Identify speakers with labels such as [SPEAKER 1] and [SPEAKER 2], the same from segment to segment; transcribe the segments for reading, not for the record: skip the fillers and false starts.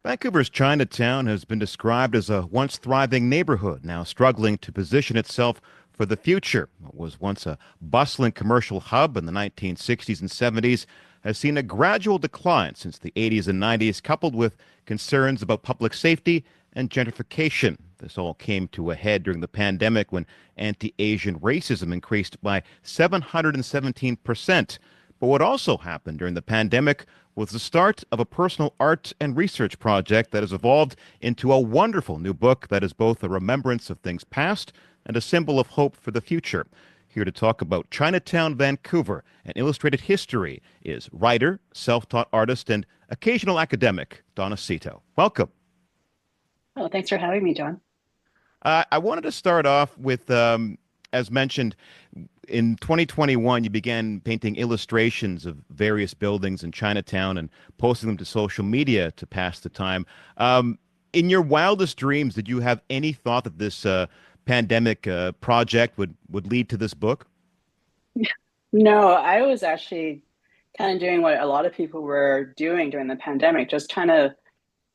[SPEAKER 1] Vancouver's Chinatown has been described as a once thriving neighborhood, now struggling to position itself for the future. What was once a bustling commercial hub in the 1960s and 70s has seen a gradual decline since the 80s and 90s, coupled with concerns about public safety and gentrification. This all came to a head during the pandemic when anti-Asian racism increased by 717%. But what also happened during the pandemic was the start of a personal art and research project that has evolved into a wonderful new book that is both a remembrance of things past and a symbol of hope for the future. Here to talk about Chinatown Vancouver and illustrated history is writer, self-taught artist, and occasional academic Donna Seto. Welcome.
[SPEAKER 2] Oh, thanks for having me, John.
[SPEAKER 1] I wanted to start off with, as mentioned, in 2021, you began painting illustrations of various buildings in Chinatown and posting them to social media to pass the time. In your wildest dreams, did you have any thought that this pandemic project would lead to this book?
[SPEAKER 2] No, I was actually kind of doing what a lot of people were doing during the pandemic, just trying to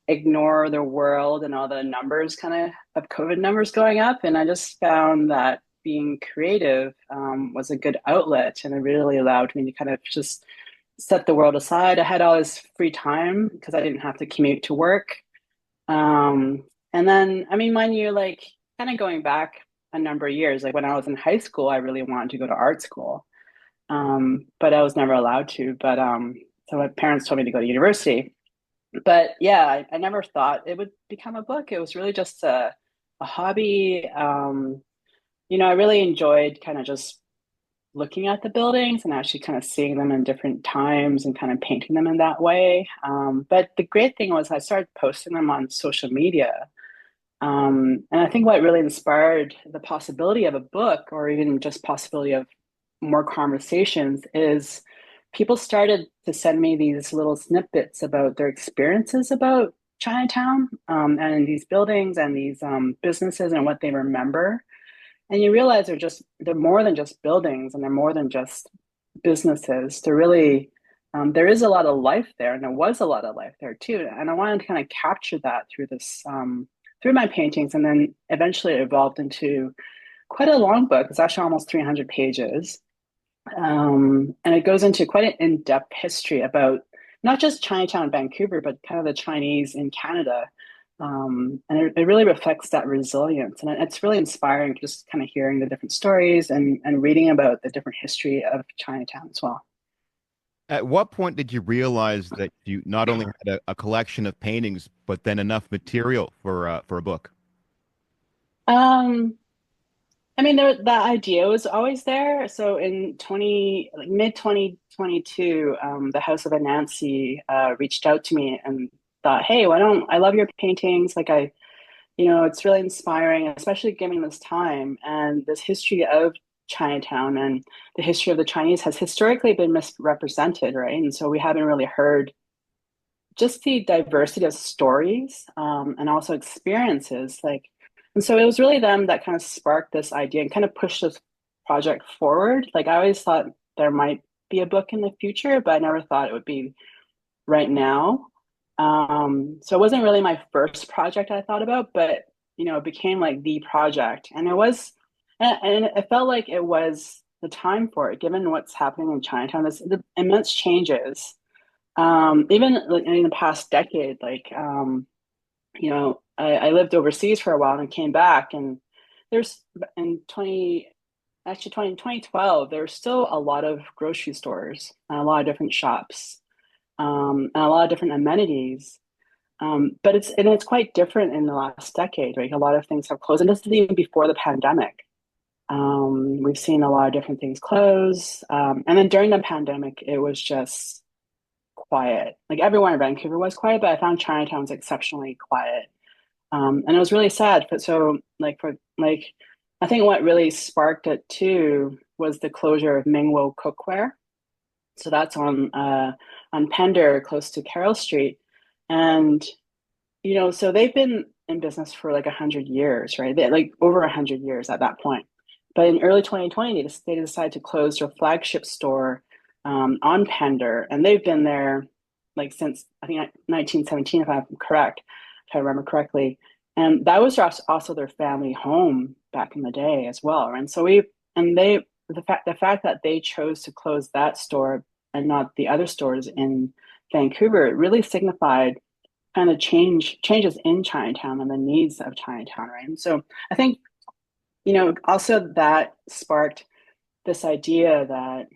[SPEAKER 2] ignore the world and all the numbers of COVID numbers going up. And I just found that being creative was a good outlet, and it really allowed me to kind of just set the world aside. I had all this free time because I didn't have to commute to work. And then, I mean, mind you, like kind of going back a number of years, like when I was in high school, I really wanted to go to art school, but I was never allowed to. So my parents told me to go to university. But yeah, I never thought it would become a book. It was really just a hobby. I really enjoyed kind of just looking at the buildings and actually kind of seeing them in different times and kind of painting them in that way. But the great thing was I started posting them on social media. And I think what really inspired the possibility of a book or even just possibility of more conversations is people started to send me these little snippets about their experiences about Chinatown and these buildings and these businesses and what they remember. And you realize they're more than just buildings and they're more than just businesses. There is a lot of life there, and there was a lot of life there too. And I wanted to kind of capture that through this through my paintings, and then eventually it evolved into quite a long book. It's actually almost 300 pages. And it goes into quite an in-depth history about not just Chinatown, Vancouver, but kind of the Chinese in Canada. And it really reflects that resilience. And it's really inspiring just kind of hearing the different stories and reading about the different history of Chinatown as well.
[SPEAKER 1] At what point did you realize that you not only had a collection of paintings, but then enough material for a book?
[SPEAKER 2] Um, I mean, the idea was always there. So in mid 2022, the House of Anansi reached out to me and thought, "Hey, why don't I love your paintings? It's really inspiring, especially given this time and this history of Chinatown and the history of the Chinese has historically been misrepresented, right? And so we haven't really heard just the diversity of stories and also experiences and so it was really them that kind of sparked this idea and kind of pushed this project forward. Like I always thought there might be a book in the future, but I never thought it would be right now. So it wasn't really my first project I thought about, but it became like the project, and and it felt like it was the time for it, given what's happening in Chinatown. There's the immense changes, even like, in the past decade. I lived overseas for a while and came back, and there's in 20 actually 2012 there's still a lot of grocery stores and a lot of different shops, and a lot of different amenities. But it's quite different in the last decade, right? A lot of things have closed, and this is even before the pandemic. We've seen a lot of different things close, and then during the pandemic it was just quiet. Like everywhere in Vancouver was quiet, but I found Chinatown was exceptionally quiet. And it was really sad. But so I think what really sparked it too was the closure of Mingwo Cookware. So that's on Pender, close to Carroll Street. And so they've been in business for like 100 years, right? Like over 100 years at that point. But in early 2020, they decided to close their flagship store on Pender, and they've been there like since I think 1917, if I'm correct, if I remember correctly. And that was also their family home back in the day as well. And so and they, the fact that they chose to close that store and not the other stores in Vancouver, it really signified kind of changes in Chinatown and the needs of Chinatown, right? And so I think, also that sparked this idea that,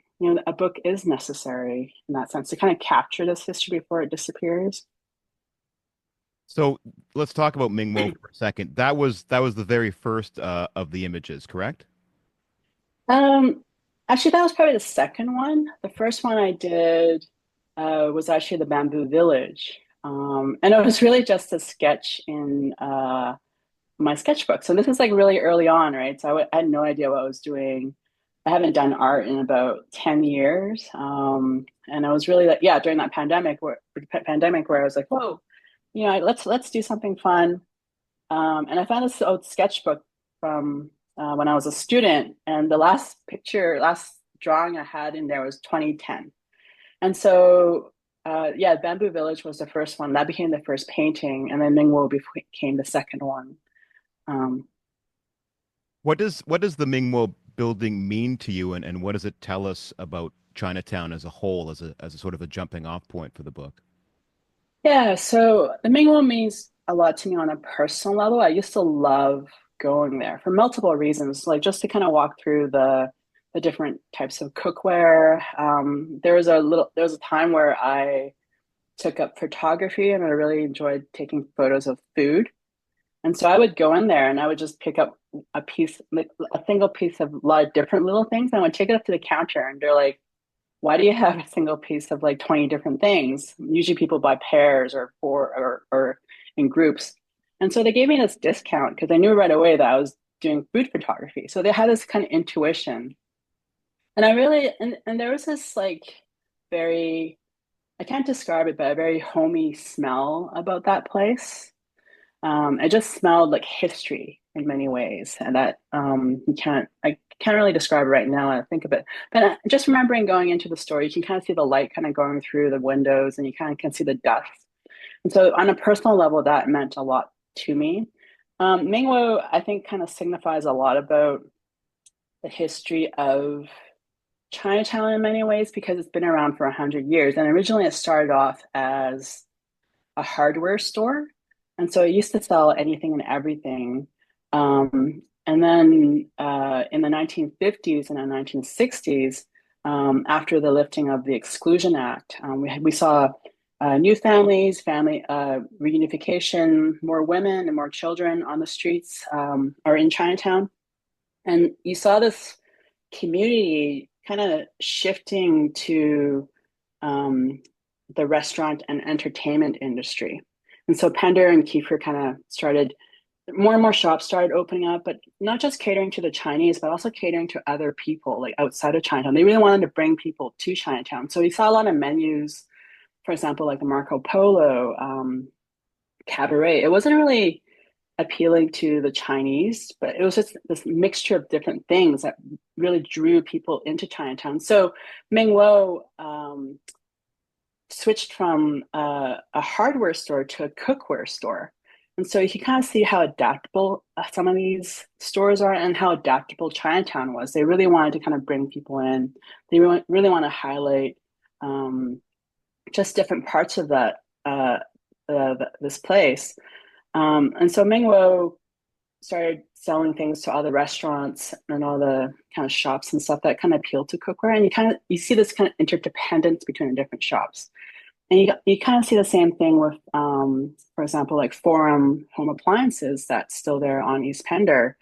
[SPEAKER 2] a book is necessary in that sense to kind of capture this history before it disappears.
[SPEAKER 1] So let's talk about Mingmo for a second. That was the very first of the images, correct?
[SPEAKER 2] Um, Actually, that was probably the second one. The first one I did was actually the Bamboo Village. And it was really just a sketch in my sketchbook. So this is like really early on, right? So I had no idea what I was doing. I haven't done art in about 10 years. And I was really like, yeah, during that pandemic where I was like, whoa, let's do something fun. And I found this old sketchbook from when I was a student, and the last drawing I had in there was 2010. And so, yeah, Bamboo Village was the first one. That became the first painting, and then Ningwo became the second one. Um,
[SPEAKER 1] What does the Mingmo building mean to you, and what does it tell us about Chinatown as a whole, as a sort of a jumping off point for the book?
[SPEAKER 2] yeah, so the Ningwo means a lot to me on a personal level. I used to love going there for multiple reasons, like just to kind of walk through the different types of cookware. There was a time where I took up photography and I really enjoyed taking photos of food. And so I would go in there and I would just pick up like a single piece of a lot of different little things. And I would take it up to the counter and they're like, why do you have a single piece of like 20 different things? Usually people buy pairs or four or in groups. And so they gave me this discount because they knew right away that I was doing food photography. So they had this kind of intuition. And and there was this like very, I can't describe it, but a very homey smell about that place. It just smelled like history in many ways, and that I can't really describe it right now. I think of it, but just remembering going into the store, you can kind of see the light kind of going through the windows, and you kind of can see the dust. And so, on a personal level, that meant a lot to me. Mingwo, I think, kind of signifies a lot about the history of Chinatown in many ways because it's been around for 100 years, and originally it started off as a hardware store. And so it used to sell anything and everything. And then in the 1950s and the 1960s, after the lifting of the Exclusion Act, we saw new families, family reunification, more women and more children on the streets or in Chinatown. And you saw this community kind of shifting to the restaurant and entertainment industry. And so Pender and Kiefer kind of started, more and more shops started opening up, but not just catering to the Chinese, but also catering to other people like outside of Chinatown. They really wanted to bring people to Chinatown. So we saw a lot of menus, for example, like the Marco Polo, cabaret. It wasn't really appealing to the Chinese, but it was just this mixture of different things that really drew people into Chinatown. So Mingwo switched from a hardware store to a cookware store. And so you can kind of see how adaptable some of these stores are and how adaptable Chinatown was. They really wanted to kind of bring people in. They really want to highlight just different parts of this place. And so Mingwo started selling things to all the restaurants and all the kind of shops and stuff that kind of appealed to cookware. And you see this kind of interdependence between the different shops. And you kind of see the same thing with, for example, like Forum Home Appliances that's still there on East Pender.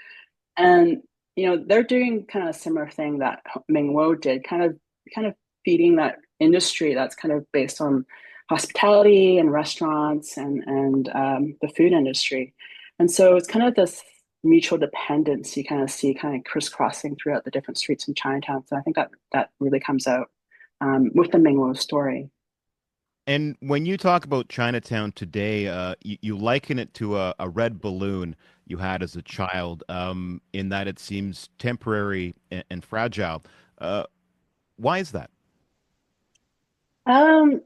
[SPEAKER 2] And, they're doing kind of a similar thing that Mingwo did, kind of feeding that industry that's kind of based on hospitality and restaurants and the food industry. And so it's kind of this mutual dependence you kind of see kind of crisscrossing throughout the different streets in Chinatown. So I think that really comes out with the Mingwo story.
[SPEAKER 1] And when you talk about Chinatown today, you liken it to a red balloon you had as a child, in that it seems temporary and fragile. Uh, why is that?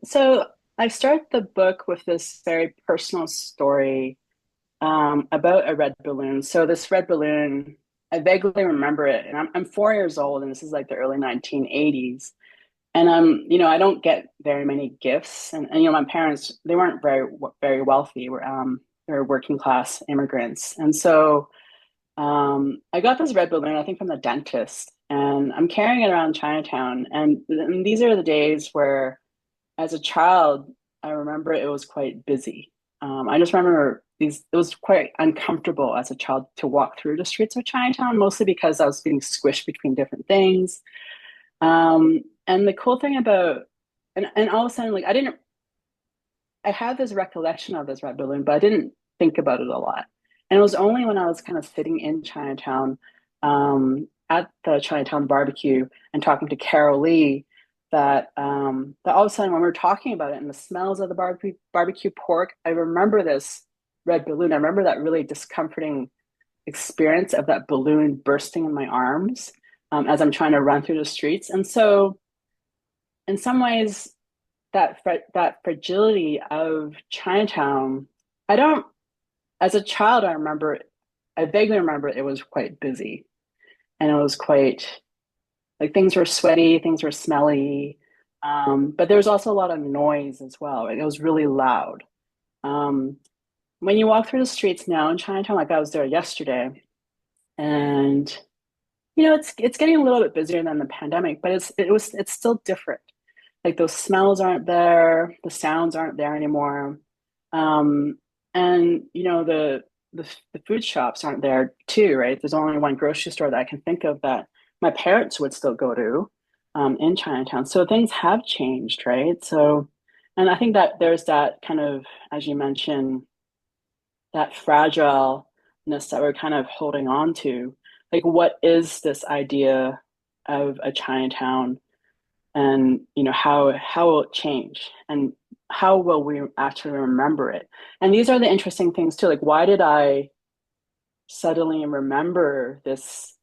[SPEAKER 2] So I start the book with this very personal story about a red balloon. So this red balloon, I vaguely remember it, and I'm 4 years old, and this is like the early 1980s. And I don't get very many gifts, and my parents, they weren't very wealthy. They were working class immigrants, and so I got this red balloon, I think from the dentist, and I'm carrying it around Chinatown. And these are the days where, as a child, I remember it was quite busy. I just remember it was quite uncomfortable as a child to walk through the streets of Chinatown, mostly because I was being squished between different things. And the cool thing about, and all of a sudden, like I had this recollection of this red balloon, but I didn't think about it a lot. And it was only when I was kind of sitting in Chinatown, at the Chinatown barbecue and talking to Carol Lee that all of a sudden when we were talking about it and the smells of the barbecue pork, I remember this red balloon. I remember that really discomforting experience of that balloon bursting in my arms as I'm trying to run through the streets. And so, in some ways, that fragility of Chinatown, I don't. As a child, I vaguely remember it was quite busy, and it was quite like things were sweaty, things were smelly, but there was also a lot of noise as well. Like, it was really loud. Um, when you walk through the streets now in Chinatown, like I was there yesterday, and it's getting a little bit busier than the pandemic, but it's still different. Like those smells aren't there, the sounds aren't there anymore. Um, and the food shops aren't there too, right? There's only one grocery store that I can think of that my parents would still go to in Chinatown. So things have changed, right? So, and I think that there's that kind of, as you mentioned, that fragileness that we're kind of holding on to. Like, what is this idea of a Chinatown, and how will it change, and how will we actually remember it? And these are the interesting things too. Like, why did I suddenly remember this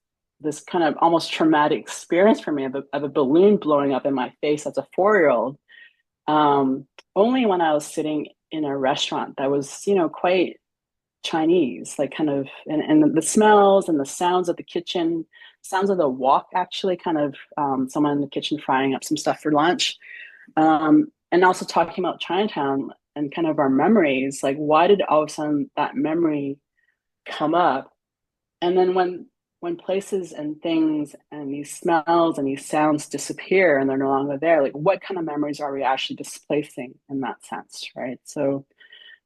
[SPEAKER 2] kind of almost traumatic experience for me of a balloon blowing up in my face as a 4 year old? Only when I was sitting in a restaurant that was quite Chinese, like kind of, and the smells and the sounds of the kitchen, sounds of the wok, actually, kind of someone in the kitchen frying up some stuff for lunch. And also talking about Chinatown and kind of our memories, like why did all of a sudden that memory come up? And then when places and things and these smells and these sounds disappear and they're no longer there, like what kind of memories are we actually displacing in that sense, right? So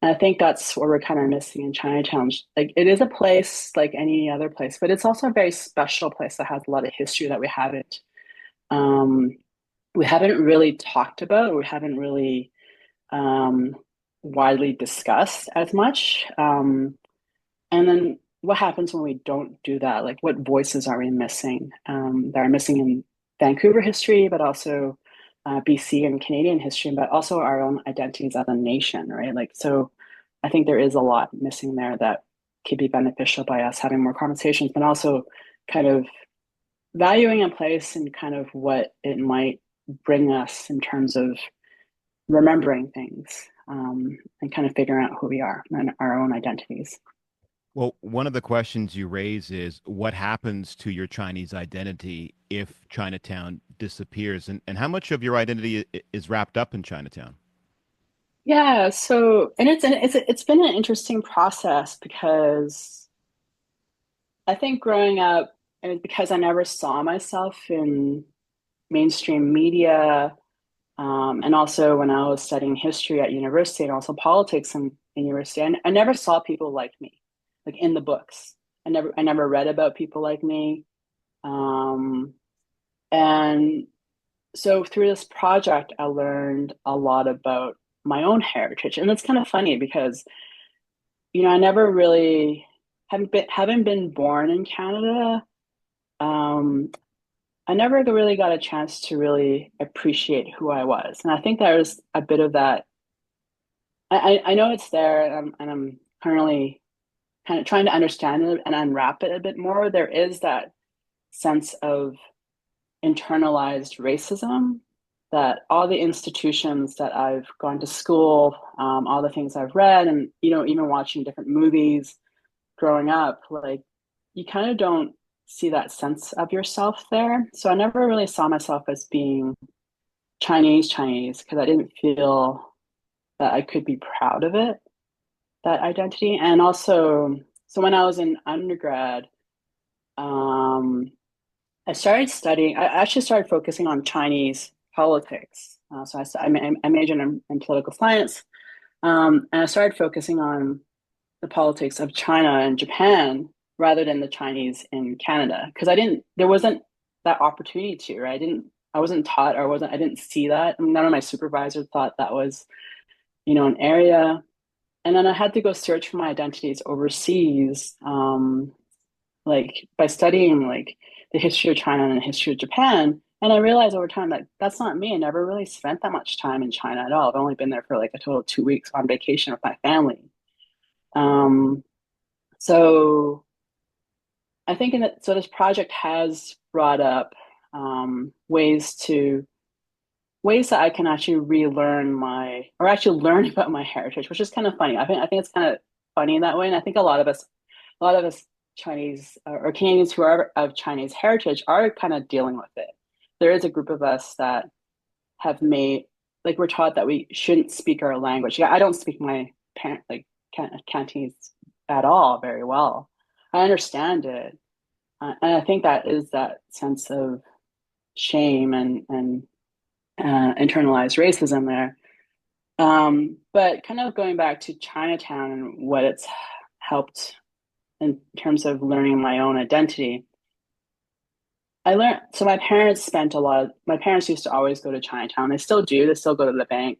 [SPEAKER 2] and I think that's what we're kind of missing in Chinatown. Like it is a place like any other place, but it's also a very special place that has a lot of history that um, we haven't really talked about, or we haven't really um, widely discussed as much. And then what happens when we don't do that? Like what voices are we missing that are missing in Vancouver history, but also BC and Canadian history, but also our own identities as a nation, right? Like, so I think there is a lot missing there that could be beneficial by us having more conversations, but also kind of valuing a place and kind of what it might bring us in terms of remembering things and kind of figuring out who we are and our own identities.
[SPEAKER 1] Well, one of the questions you raise is what happens to your Chinese identity if Chinatown disappears, and how much of your identity is wrapped up in Chinatown?
[SPEAKER 2] Yeah, so and it's been an interesting process because I think growing up, and because I never saw myself in mainstream media, and also when I was studying history at university and also politics in university, I never saw people like me, like in the books. I never read about people like me. Um, and so through this project, I learned a lot about my own heritage. And it's kind of funny because, I never really haven't been born in Canada. Um, I never really got a chance to really appreciate who I was. And I think there's a bit of that. I know it's there, and I'm currently kind of trying to understand it and unwrap it a bit more. There is that sense of internalized racism that all the institutions that I've gone to school, all the things I've read, and even watching different movies growing up, like you kind of don't see that sense of yourself there. So I never really saw myself as being Chinese because I didn't feel that I could be proud of it, that identity. And also, so when I was in undergrad, um, I started studying, I actually started focusing on Chinese politics. I majored in political science, and I started focusing on the politics of China and Japan rather than the Chinese in Canada because there wasn't that opportunity to, right? I wasn't taught or I didn't see that. And none of my supervisors thought that was, an area. And then I had to go search for my identities overseas, like by studying like the history of China and the history of Japan. And I realized over time that that's not me. I never really spent that much time in China at all. I've only been there for like a total of 2 weeks on vacation with my family. Um, so I think so this project has brought up ways that I can actually relearn or actually learn about my heritage, which is kind of funny. I think it's kind of funny in that way, and I think a lot of us Chinese or Canadians who are of Chinese heritage are kind of dealing with it. There is a group of us that have made like we're taught that we shouldn't speak our language. Yeah, I don't speak my parent like Cantonese at all very well. I understand it, and I think that is that sense of shame and internalized racism there. But kind of going back to Chinatown and what it's helped in terms of learning my own identity. I learned, so my parents used to always go to Chinatown. They still do. They still go to the bank.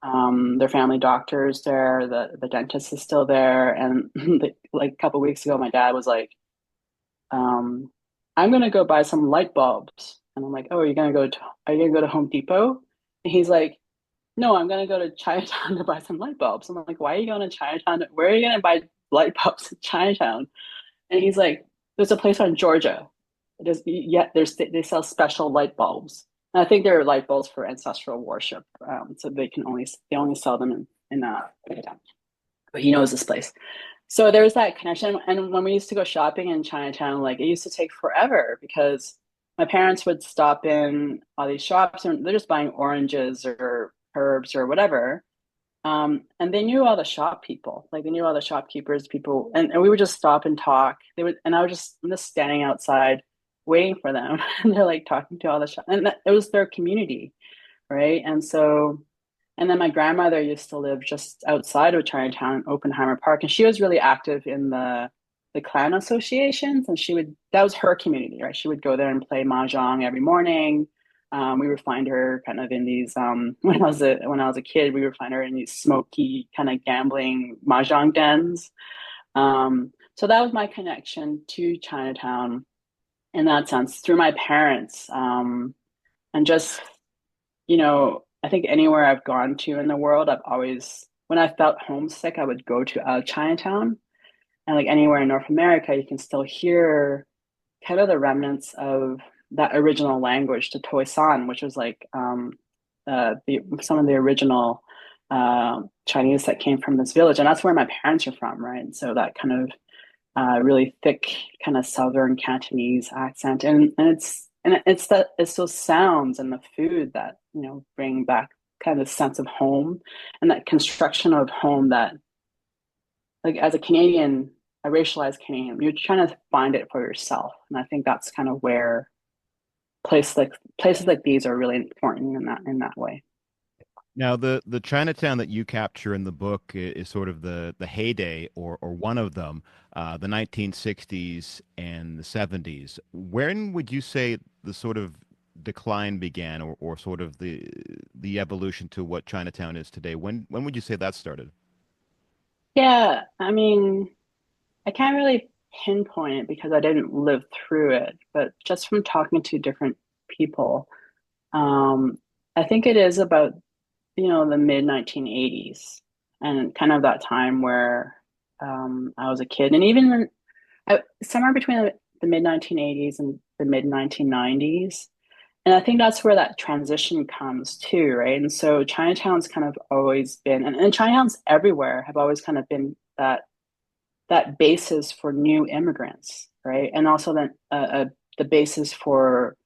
[SPEAKER 2] Their family doctor's there. The dentist is still there. And like a couple of weeks ago, my dad was like, um, I'm going to go buy some light bulbs. And I'm like, oh, are you going to go to Home Depot? And he's like, no, I'm gonna go to Chinatown to buy some light bulbs. I'm like, why are you going to Chinatown? Where are you gonna buy light bulbs in Chinatown? And he's like, there's a place on Georgia. They sell special light bulbs. And I think they're light bulbs for ancestral worship. So they only sell them in Chinatown. But he knows this place. So there's that connection. And when we used to go shopping in Chinatown, like it used to take forever because my parents would stop in all these shops and they're just buying oranges or herbs or whatever. And they knew all the shop people, like they knew all the shopkeepers, people, and we would just stop and talk. And I'm just standing outside waiting for them. And they're like talking to all the shop, and it was their community, right? And then my grandmother used to live just outside of Chinatown in Oppenheimer Park, and she was really active in the clan associations, and that was her community, right? She would go there and play mahjong every morning. We would find her kind of in these when I was a kid, we would find her in these smoky kind of gambling mahjong dens. So that was my connection to Chinatown in that sense through my parents. And just, I think anywhere I've gone to in the world, when I felt homesick, I would go to Chinatown. And like anywhere in North America, you can still hear kind of the remnants of that original language, the Toisan, which was like some of the original Chinese that came from this village, and that's where my parents are from, right? And so that kind of really thick, kind of Southern Cantonese accent, it's those sounds and the food that bring back kind of sense of home, and that construction of home that, like as a Canadian, a racialized Canadian, you're trying to find it for yourself, and I think that's kind of where places like these are really important in that way.
[SPEAKER 1] Now, the Chinatown that you capture in the book is sort of the heyday, or one of them, the 1960s and the 70s. When would you say the sort of decline began, or sort of the evolution to what Chinatown is today? When would you say that started?
[SPEAKER 2] Yeah, I mean, I can't really pinpoint it because I didn't live through it, but just from talking to different people, um, I think it is about, the mid 1980s and kind of that time where I was a kid. And even somewhere between the mid 1980s and the mid 1990s, And I think that's where that transition comes too, right? And so Chinatown's kind of always been, and Chinatowns everywhere have always kind of been that basis for new immigrants, right? And also then the basis for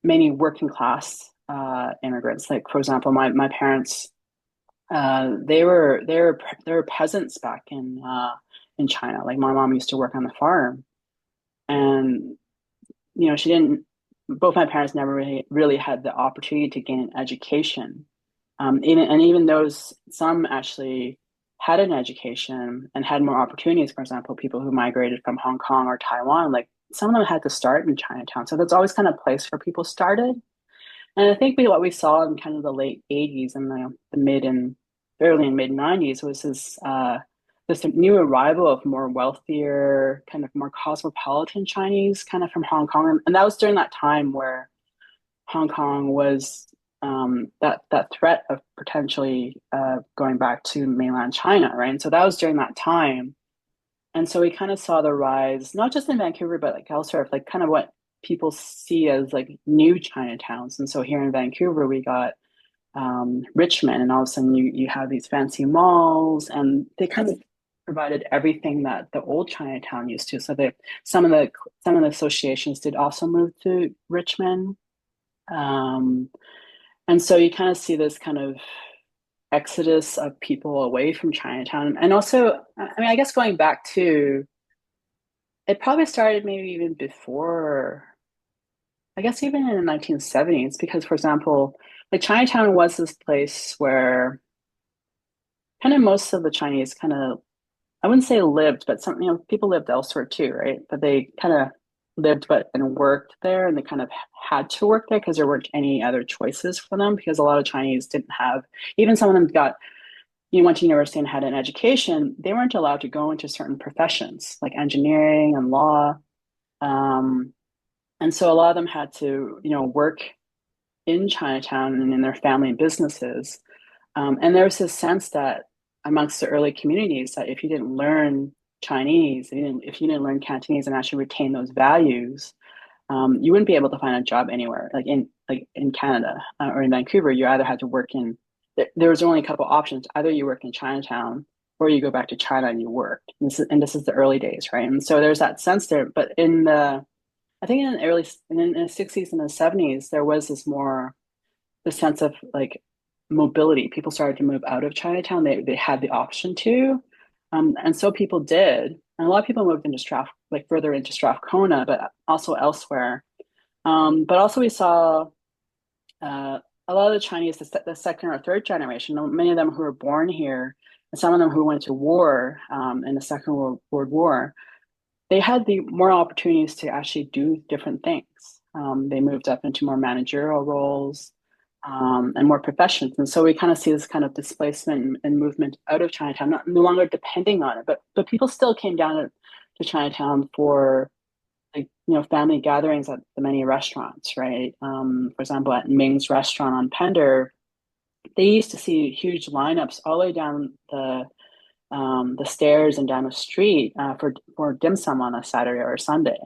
[SPEAKER 2] many working class immigrants. Like for example, my parents, they were peasants back in China. Like my mom used to work on the farm, and she didn't. Both my parents never really had the opportunity to gain an education. Even those some actually had an education and had more opportunities. For example, people who migrated from Hong Kong or Taiwan, like some of them had to start in Chinatown. So that's always kind of a place where people started. And I think what we saw in kind of the late 80s and the mid and early and mid 90s was this new arrival of more wealthier, kind of more cosmopolitan Chinese, kind of from Hong Kong. And that was during that time where Hong Kong was that threat of potentially going back to mainland China, right? And so that was during that time. And so we kind of saw the rise, not just in Vancouver, but like elsewhere, of like kind of what people see as like new Chinatowns. And so here in Vancouver, we got Richmond, and all of a sudden you have these fancy malls, and they kind of provided everything that the old Chinatown used to. So some of the associations did also move to Richmond, um, and so you kind of see this kind of exodus of people away from Chinatown, and also, I mean, I guess going back to it probably started maybe even before. I guess even in the 1970s, because for example, like Chinatown was this place where kind of most of the Chinese kind of, I wouldn't say lived, but some, people lived elsewhere too, right? But they kind of lived but and worked there, and they kind of had to work there because there weren't any other choices for them, because a lot of Chinese didn't have, even some of them went to university and had an education, they weren't allowed to go into certain professions like engineering and law. Um, and so a lot of them had to, work in Chinatown and in their family businesses. And there was this sense that amongst the early communities that if you didn't learn Chinese, if you didn't learn Cantonese and actually retain those values, you wouldn't be able to find a job anywhere, like in Canada or in Vancouver. You either had to work in. There was only a couple options. Either you work in Chinatown or you go back to China and you work. And this is the early days, right? And so there's that sense there. But I think in the 60s and the 70s, there was the sense of like mobility. People started to move out of Chinatown. They had the option to, and so people did. And a lot of people moved into like further into Strathcona, but also elsewhere. But also we saw a lot of the Chinese, the second or third generation, many of them who were born here, and some of them who went to war in the Second World War, they had the more opportunities to actually do different things. They moved up into more managerial roles and more professions. And so we kind of see this kind of displacement and movement out of Chinatown, no longer depending on it, but people still came down to Chinatown for like family gatherings at the many restaurants, right? For example, at Ming's restaurant on Pender, they used to see huge lineups all the way down the stairs and down the street for dim sum on a Saturday or a Sunday.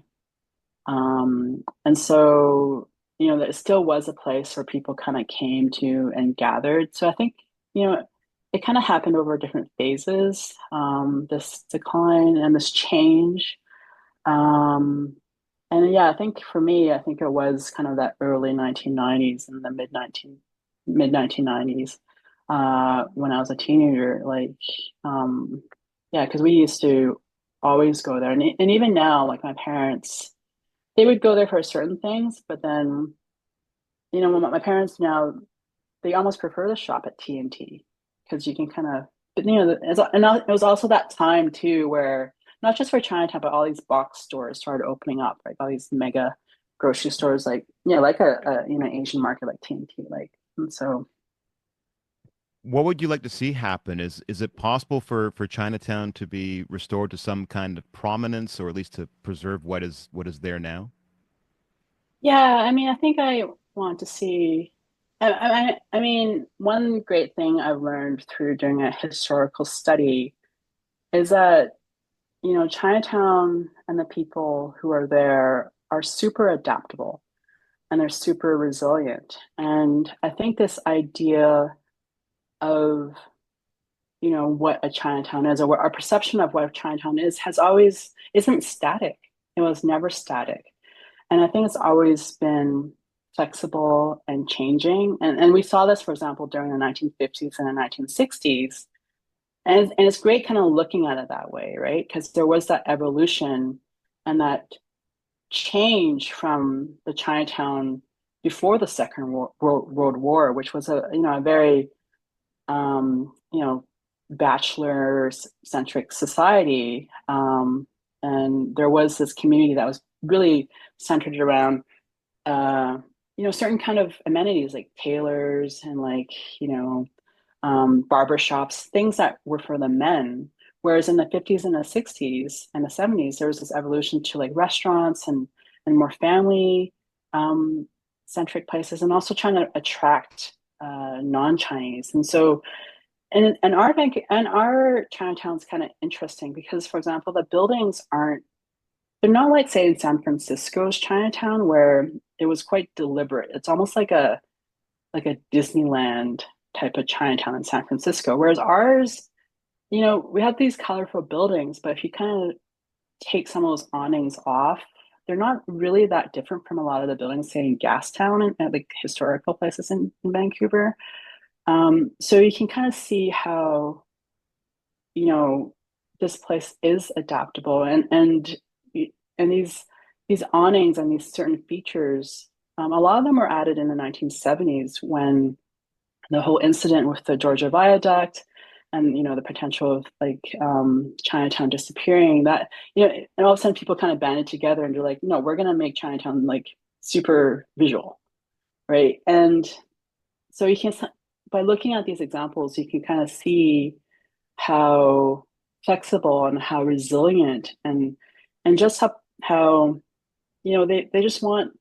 [SPEAKER 2] And so, it still was a place where people kind of came to and gathered. So I think, it kind of happened over different phases, this decline and this change. Um, and yeah, I think for me, I think it was kind of that early 1990s and the mid 1990s when I was a teenager. Like, yeah, because we used to always go there, and even now, like my parents, they would go there for certain things, but then my parents now they almost prefer to shop at TNT because you can kind of, but it was also that time too where not just for Chinatown, but all these box stores started opening up, like all these mega grocery stores, like like a Asian market like TNT, like, and so
[SPEAKER 1] What would you like to see happen? Is it possible for Chinatown to be restored to some kind of prominence, or at least to preserve what is there now?
[SPEAKER 2] yeah, I mean, I think I want to see. I mean, one great thing I've learned through doing a historical study is that Chinatown and the people who are there are super adaptable. and they're super resilient. And I think this idea of, what a Chinatown is, or what our perception of what a Chinatown is, has always isn't static. It was never static. And I think it's always been flexible and changing. And we saw this, for example, during the 1950s and the 1960s. And it's great kind of looking at it that way, right? Because there was that evolution and that change from the Chinatown before the Second World War, which was a very um, you know bachelor centric society, and there was this community that was really centered around uh, certain kind of amenities like tailors and like you know barber shops, things that were for the men. Whereas in the 50s and the 60s and the 70s, there was this evolution to like restaurants and more family um, centric places, and also trying to attract non-Chinese. And so, and our bank and our Chinatown's kind of interesting because, for example, the buildings aren't they're not like say in San Francisco's Chinatown where it was quite deliberate. It's almost like a Disneyland type of Chinatown in San Francisco. Whereas ours, we have these colorful buildings, but if you kind of take some of those awnings off, they're not really that different from a lot of the buildings, say in Gastown and at like historical places in Vancouver. So you can kind of see how, you know, this place is adaptable and these awnings and these certain features, a lot of them were added in the 1970s when the whole incident with the Georgia Viaduct and the potential of like Chinatown disappearing that and all of a sudden people kind of banded together and they're like no, we're gonna make Chinatown like super visual, right? And so you can by looking at these examples you can kind of see how flexible and how resilient and just how they just want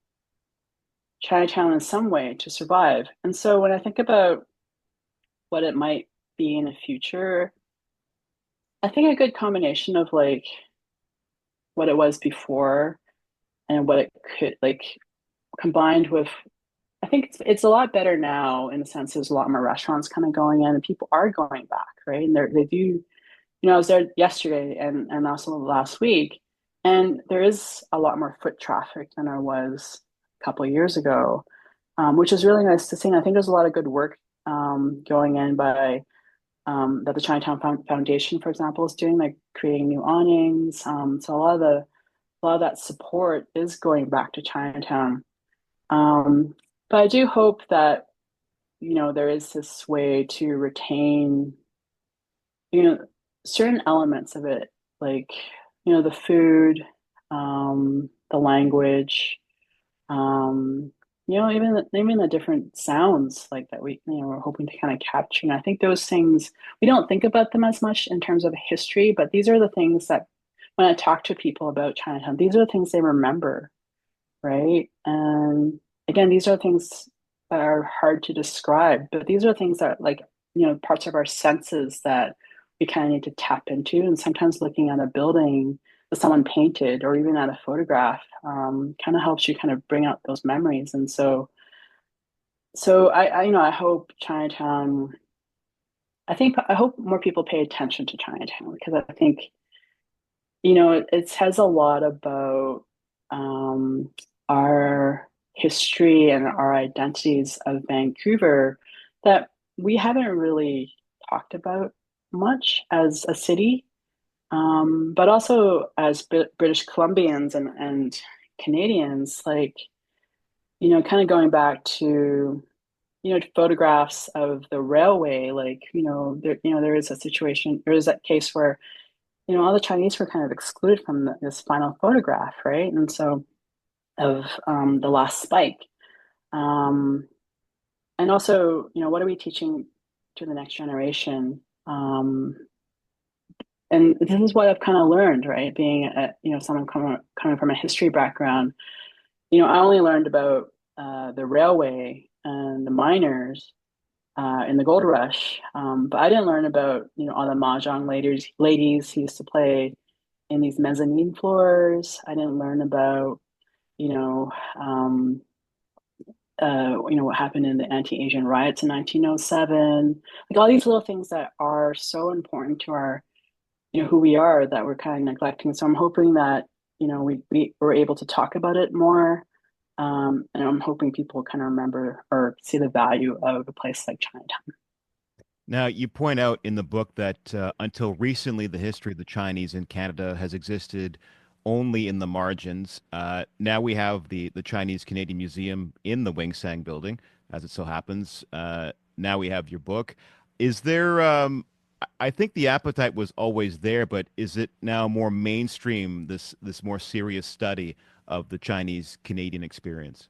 [SPEAKER 2] Chinatown in some way to survive. And so when I think about what it might be in the future, I think a good combination of like what it was before and what it could like combined with I think it's a lot better now in the sense there's a lot more restaurants kind of going in and people are going back, right? And they do, I was there yesterday and also last week, and there is a lot more foot traffic than there was a couple of years ago, which is really nice to see. And I think there's a lot of good work going in by that the Chinatown Foundation, for example, is doing, like creating new awnings. So a lot of that support is going back to Chinatown. Um, but I do hope that there is this way to retain you know certain elements of it, like the food, the language, um, even the different sounds like that we're hoping to kind of capture. And I think those things we don't think about them as much in terms of history, but these are the things that when I talk to people about Chinatown, these are the things they remember, right? And again, these are things that are hard to describe, but these are things that like parts of our senses that we kind of need to tap into. And sometimes looking at a building that someone painted or even at a photograph kind of helps you kind of bring out those memories. And so I hope Chinatown. I hope more people pay attention to Chinatown because I think it says a lot about our history and our identities of Vancouver that we haven't really talked about much as a city, but also as British Columbians and Canadians, like, kind of going back to, photographs of the railway, like, there is a situation, there is that case where, all the Chinese were kind of excluded from this final photograph, right? And so of the last spike. Um, and also, what are we teaching to the next generation? And this is what I've kind of learned, right? Being someone coming from a history background, I only learned about the railway and the miners in the gold rush, but I didn't learn about all the mahjong ladies who used to play in these mezzanine floors. I didn't learn about you know um, what happened in the anti-Asian riots in 1907, like all these little things that are so important to our, who we are that we're kind of neglecting. So I'm hoping that, we were able to talk about it more. And I'm hoping people kind of remember or see the value of a place like Chinatown.
[SPEAKER 1] Now, you point out in the book that until recently, the history of the Chinese in Canada has existed only in the margins. Now we have the Chinese Canadian Museum in the Wing Sang building, as it so happens. Now we have your book. Is there, I think the appetite was always there, but is it now more mainstream, this more serious study of the Chinese Canadian experience?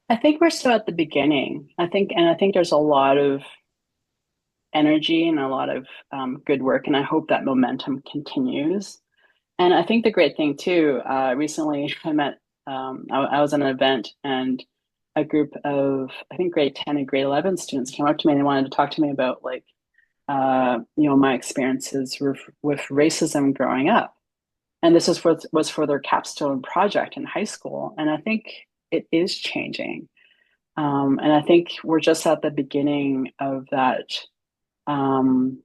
[SPEAKER 2] I think we're still at the beginning. I think there's a lot of energy and a lot of good work, and I hope that momentum continues. And I think the great thing too, recently I met, I was at an event and a group of, I think grade 10 and grade 11 students came up to me and they wanted to talk to me about like, my experiences with racism growing up. And this was for their capstone project in high school. And I think it is changing. And I think we're just at the beginning of that, um,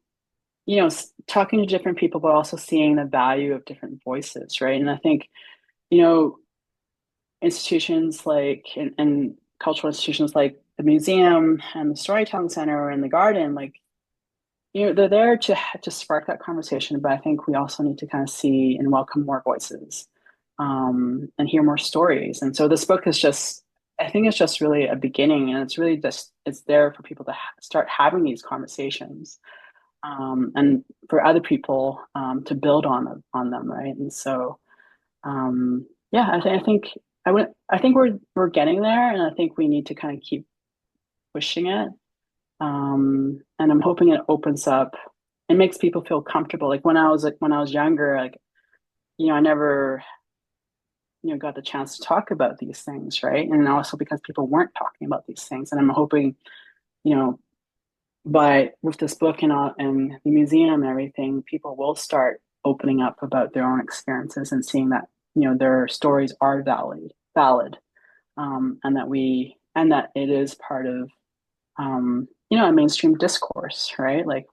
[SPEAKER 2] talking to different people, but also seeing the value of different voices, right? And I think, you know, institutions like and cultural institutions like the museum and the storytelling center and the garden, like, they're there to spark that conversation. But I think we also need to kind of see and welcome more voices, and hear more stories. And so this book is just, I think it's just really a beginning, and it's really just it's there for people to start having these conversations, and for other people to build on them, right? And so, yeah, I think we're getting there, and I think we need to kind of keep pushing it. And I'm hoping it opens up and makes people feel comfortable. Like when I was younger, like I never got the chance to talk about these things, right? And also because people weren't talking about these things, and I'm hoping you know by with this book and the museum and everything, people will start opening up about their own experiences and seeing that their stories are valid, and that it is part of a mainstream discourse, right? Like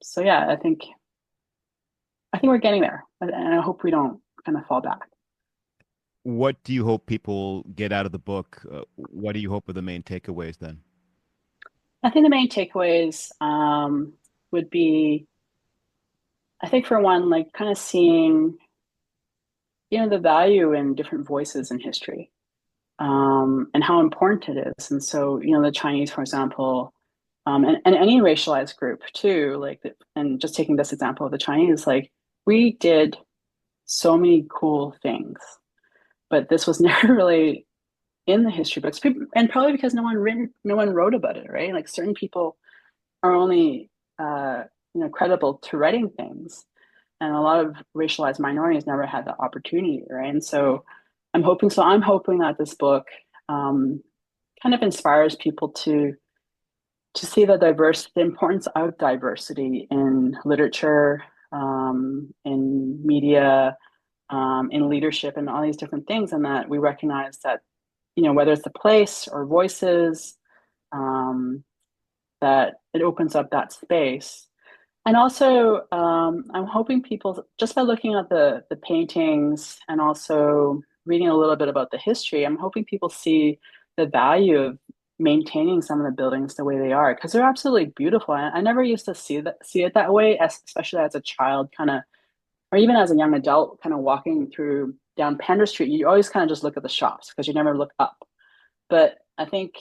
[SPEAKER 2] so yeah, I think we're getting there, and I hope we don't kind of fall back.
[SPEAKER 1] What do you hope people get out of the book? What do you hope are the main takeaways then?
[SPEAKER 2] I think the main takeaways would be, I think for one, like kind of seeing, the value in different voices in history, and how important it is. And so, the Chinese, for example, and any racialized group too, and just taking this example of the Chinese, like we did so many cool things, but this was never really in the history books, and probably because no one wrote about it, right? Like certain people are only, credible to writing things, and a lot of racialized minorities never had the opportunity, right? And so I'm hoping that this book kind of inspires people to see the importance of diversity in literature, in media, in leadership, and all these different things, and that we recognize that whether it's the place or voices, um, that it opens up that space. And also, I'm hoping people, just by looking at the paintings and also reading a little bit about the history, I'm hoping people see the value of maintaining some of the buildings the way they are, because they're absolutely beautiful. I never used to see it that way, especially as a child, kind of, or even as a young adult, kind of walking through down Pender Street. You always kind of just look at the shops because you never look up. But I think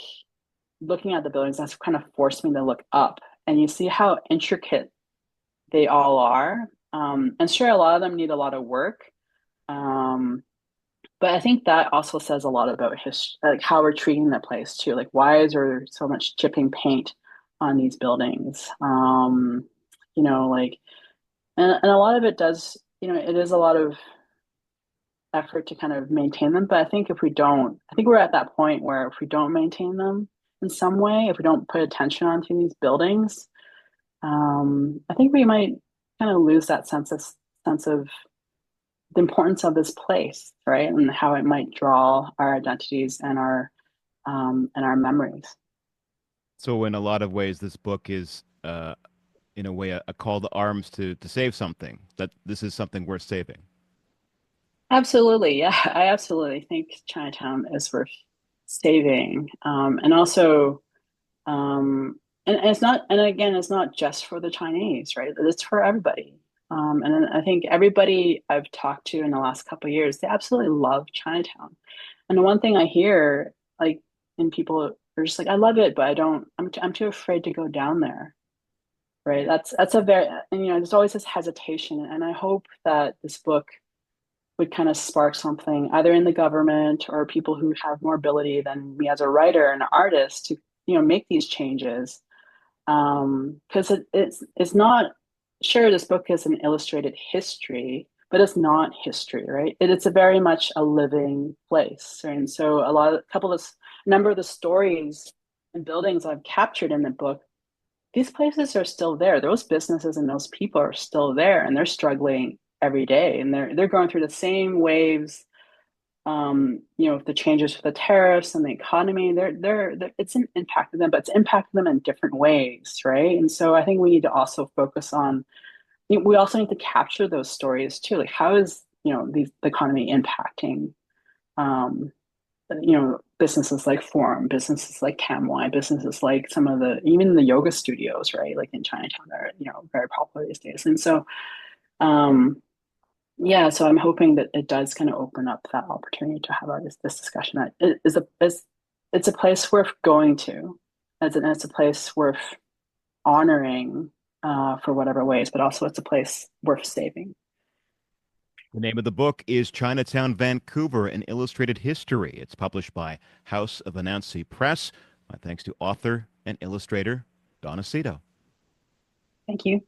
[SPEAKER 2] looking at the buildings, that's kind of forced me to look up, and you see how intricate they all are. And sure, a lot of them need a lot of work. Um, but I think that also says a lot about history, like how we're treating the place too. Like, why is there so much chipping paint on these buildings? Like, and a lot of it does, it is a lot of effort to kind of maintain them. But I think we're at that point where if we don't maintain them in some way, if we don't put attention onto these buildings, I think we might kind of lose that sense of the importance of this place, right? And how it might draw our identities and our memories.
[SPEAKER 1] So in a lot of ways, this book is, in a way, a call to arms to save something. That this is something worth saving.
[SPEAKER 2] Absolutely. Yeah, I absolutely think Chinatown is worth saving. And also, and it's not, and again, it's not just for the Chinese, right? It's for everybody. And I think everybody I've talked to in the last couple of years, they absolutely love Chinatown. And the one thing I hear, like, in people are just like, I love it, but I don't, I'm too afraid to go down there, right? That's a very, and there's always this hesitation. And I hope that this book would kind of spark something either in the government or people who have more ability than me as a writer and an artist to make these changes, because it's not, sure, this book is an illustrated history, but it's not history, right? It's a very much a living place. And so a number of the stories and buildings I've captured in the book, these places are still there. Those businesses and those people are still there, and they're struggling every day, and they're going through the same waves. The changes for the tariffs and the economy, it's impacted them, but it's impacted them in different ways, right? And so I think we need to also focus on, we also need to capture those stories too. Like, how is, the economy impacting, businesses like Forum, businesses like CamY, businesses like some of even the yoga studios, right? Like in Chinatown, they're, very popular these days. And so, um, yeah, so I'm hoping that it does kind of open up that opportunity to have this discussion. That it is it's a place worth going to, it's a place worth honoring, for whatever ways, but also it's a place worth saving.
[SPEAKER 1] The name of the book is Chinatown Vancouver, An Illustrated History. It's published by House of Anansi Press. My thanks to author and illustrator Donna Seto.
[SPEAKER 2] Thank you.